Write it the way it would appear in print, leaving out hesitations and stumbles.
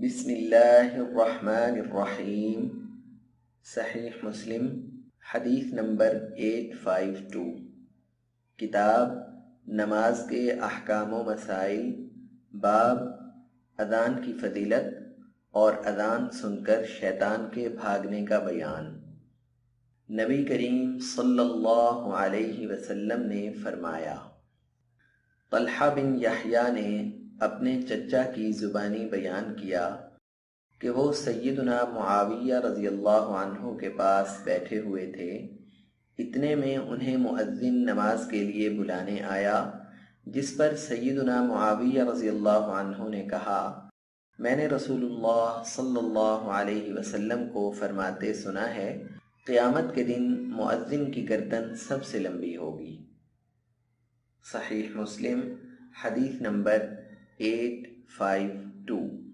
بسم اللہ الرحمن الرحیم۔ صحیح مسلم حدیث نمبر 852۔ کتاب نماز کے احکام و مسائل، باب اذان کی فضیلت اور اذان سن کر شیطان کے بھاگنے کا بیان۔ نبی کریم صلی اللہ علیہ وسلم نے فرمایا، طلحہ بن یحییٰ نے اپنے چچا کی زبانی بیان کیا کہ وہ سیدنا معاویہ رضی اللہ عنہ کے پاس بیٹھے ہوئے تھے، اتنے میں انہیں مؤذن نماز کے لیے بلانے آیا، جس پر سیدنا معاویہ رضی اللہ عنہ نے کہا، میں نے رسول اللہ صلی اللہ علیہ وسلم کو فرماتے سنا ہے، قیامت کے دن مؤذن کی گردن سب سے لمبی ہوگی۔ صحیح مسلم حدیث نمبر 852۔